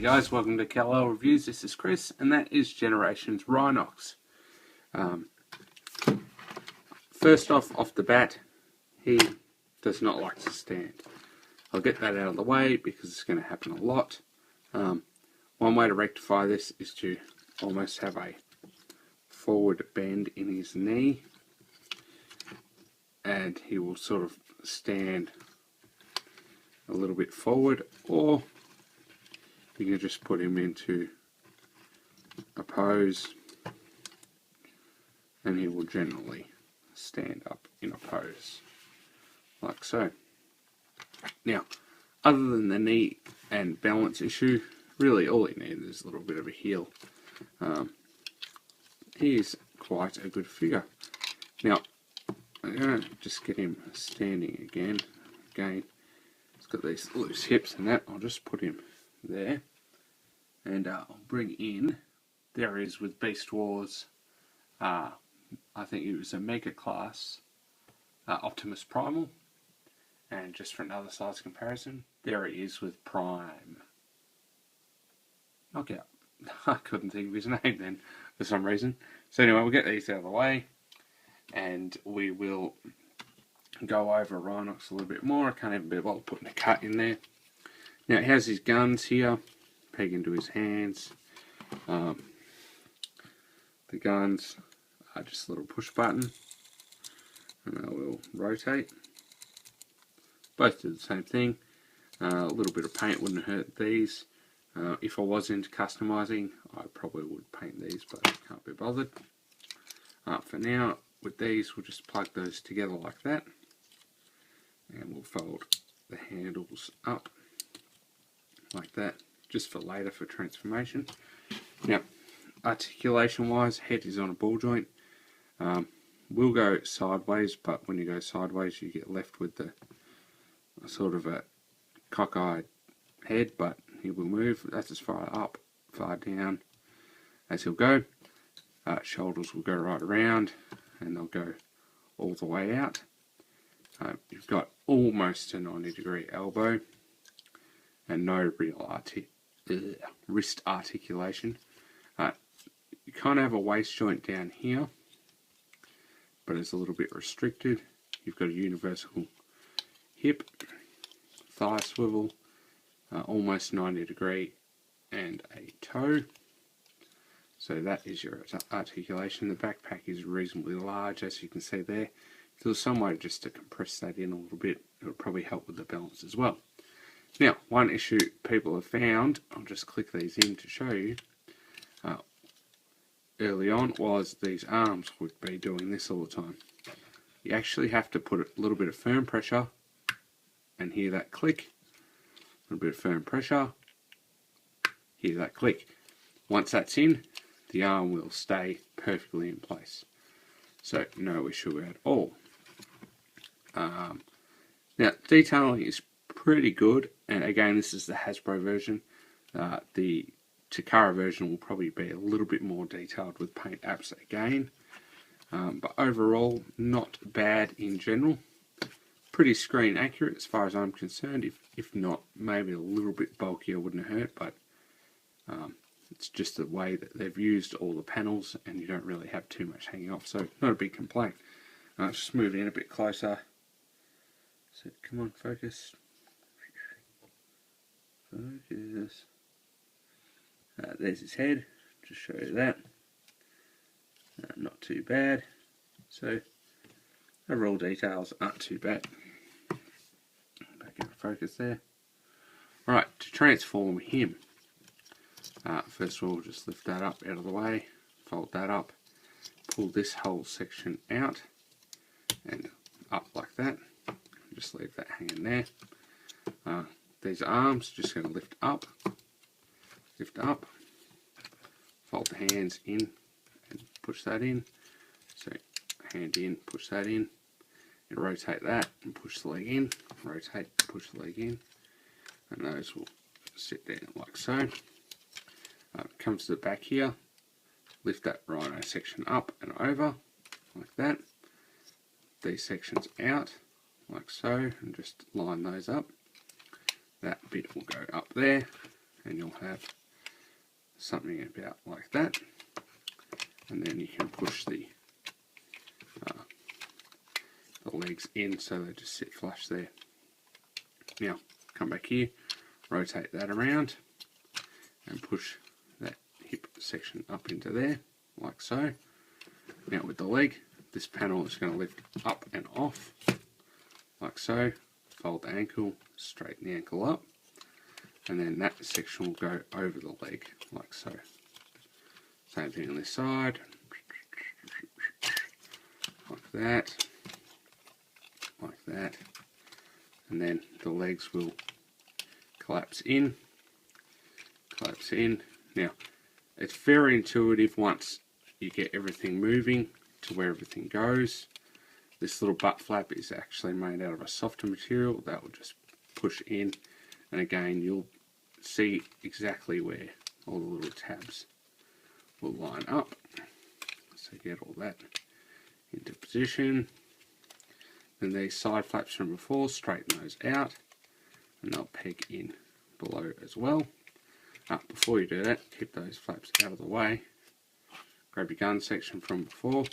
guys, welcome to Cal Reviews. This is Chris, and that is Generations Rhinox. First off the bat, he does not like to stand. I'll get that out of the way because it's going to happen a lot. One way to rectify this is to almost have a forward bend in his knee, and he will sort of stand a little bit forward, or you can just put him into a pose and he will generally stand up in a pose like so. Now, other than the knee and balance issue, really all he needs is a little bit of a heel. He is quite a good figure. Now, I'm going to just get him standing again. He's got these loose hips and that. I'll just put him there, and I'll bring in, there he is with Beast Wars. I think it was a Mega Class Optimus Primal, and just for another size comparison, there he is with Prime Knockout. I couldn't think of his name then for some reason. So anyway, we'll get these out of the way, and we will go over Rhinox a little bit more. I can't even be able to put a cut in there. Now it has his guns here, peg into his hands. The guns are just a little push button, and they will rotate. Both do the same thing. A little bit of paint wouldn't hurt these. If I was into customizing, I probably would paint these, but I can't be bothered. For now, with these, we'll just plug those together like that, and we'll fold the handles up like that, just for later for transformation. Now, articulation wise, head is on a ball joint. Will go sideways, but when you go sideways you get left with the sort of a cockeyed head, but he will move. That's as far up, far down as he'll go. Shoulders will go right around, and they'll go all the way out. You've got almost a 90-degree elbow and no real wrist articulation. You kind of have a waist joint down here, but it's a little bit restricted. You've got a universal hip, thigh swivel, almost 90-degree, and a toe. So that is your articulation. The backpack is reasonably large, as you can see there. If there was some way just to compress that in a little bit, it would probably help with the balance as well. Now, one issue people have found, I'll just click these in to show you, early on was these arms would be doing this all the time. You actually have to put a little bit of firm pressure and hear that click. A little bit of firm pressure, hear that click. Once that's in, the arm will stay perfectly in place. So no issue at all. Now, detailing is pretty good, and again, this is the Hasbro version. The Takara version will probably be a little bit more detailed with paint apps again, but overall not bad in general. Pretty screen accurate as far as I'm concerned. If not, maybe a little bit bulkier wouldn't hurt, but it's just the way that they've used all the panels, and you don't really have too much hanging off, so not a big complaint. Just move in a bit closer. So come on, focus. Focus. There's his head, just show you that. Not too bad. So overall details aren't too bad. Back into focus there. Alright, to transform him, first of all, just lift that up out of the way, fold that up, pull this whole section out and up like that. Just leave that hanging there. These arms just going to lift up, fold the hands in and push that in. So hand in, push that in, and rotate that and push the leg in, rotate, push the leg in, and those will sit down like so. Come to the back here, lift that rhino section up and over like that. These sections out like so, and just line those up. That bit will go up there, and you'll have something about like that, and then you can push the legs in so they just sit flush there. Now come back here, rotate that around and push that hip section up into there like so. Now with the leg, this panel is going to lift up and off like so. Fold the ankle, straighten the ankle up, and then that section will go over the leg like so. Same thing on this side, like that, and then the legs will collapse in. Now it's very intuitive once you get everything moving to where everything goes. This little butt flap is actually made out of a softer material that will just push in, and again you'll see exactly where all the little tabs will line up. So get all that into position. Then these side flaps from before, straighten those out and they'll peg in below as well. Before you do that, keep those flaps out of the way. Grab your gun section from before,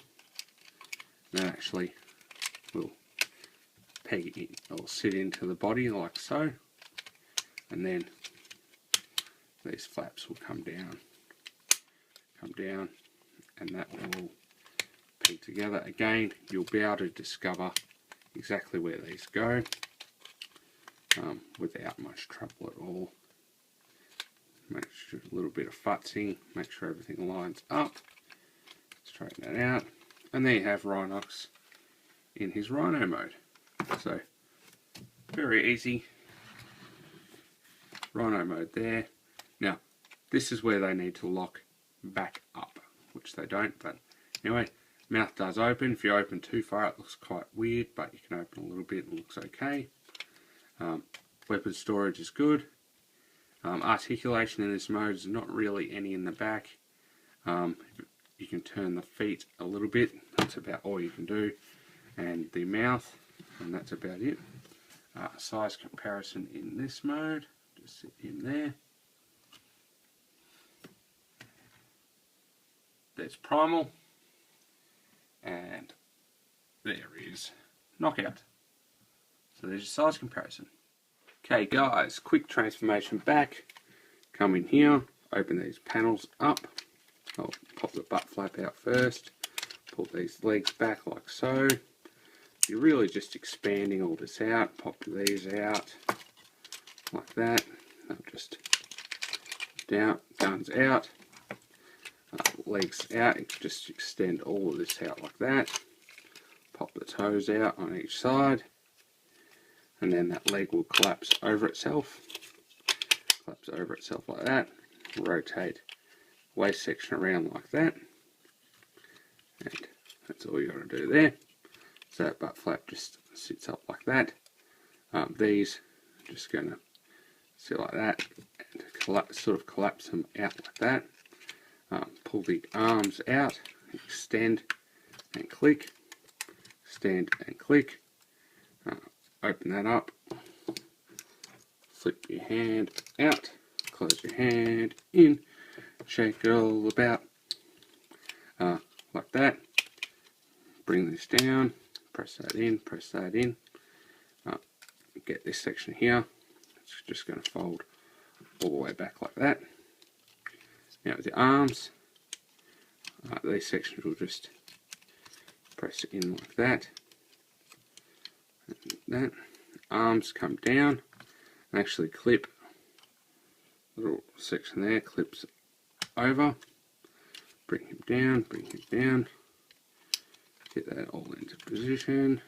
and that actually will peg in or sit into the body like so, and then these flaps will come down, and that will peg together. Again, you'll be able to discover exactly where these go without much trouble at all. Make sure a little bit of futzing, make sure everything lines up, straighten that out, and there you have Rhinox in his Rhino mode. So very easy Rhino mode there. Now this is where they need to lock back up, which they don't, but anyway, mouth does open. If you open too far it looks quite weird, but you can open a little bit and it looks okay. Weapon storage is good. Articulation in this mode is not really any in the back. You can turn the feet a little bit, that's about all you can do, and the mouth, and that's about it. Size comparison in this mode, just sit in there. There's Primal, and there is Knockout. So there's your size comparison. Okay guys, quick transformation back. Come in here, open these panels up. I'll pop the butt flap out first, pull these legs back like so. You're really just expanding all this out. Pop these out like that. They'll just down, guns out, legs out. You can just extend all of this out like that. Pop the toes out on each side, and then that leg will collapse over itself. Collapse over itself like that. Rotate waist section around like that, and that's all you got to do there. So that butt flap just sits up like that. These are just going to sit like that and collapse, sort of collapse them out like that. Pull the arms out, extend and click, extend and click. Open that up, flip your hand out, close your hand in, shake it all about like that. Bring this down, press that in, get this section here. It's just going to fold all the way back like that. Now with the arms, these sections will just press it in like that. And that. Arms come down and actually clip. Little section there clips over. Bring him down, get that all into position,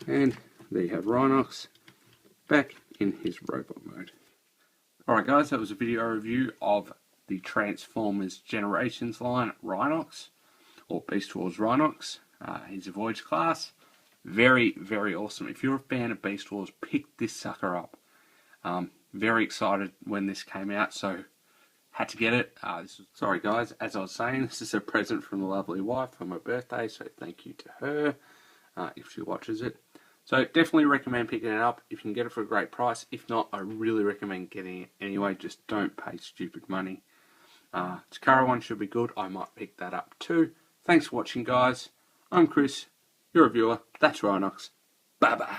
and there you have Rhinox back in his robot mode. Alright guys, that was a video review of the Transformers Generations line Rhinox, or Beast Wars Rhinox. He's a Voyage class. Very, very awesome. If you're a fan of Beast Wars, pick this sucker up. Very excited when this came out, so had to get it. Sorry guys, as I was saying, this is a present from the lovely wife for my birthday, so thank you to her if she watches it. So definitely recommend picking it up if you can get it for a great price. If not, I really recommend getting it anyway. Just don't pay stupid money. Takara one should be good. I might pick that up too. Thanks for watching, guys. I'm Chris, your reviewer. That's Rhinox. Bye bye.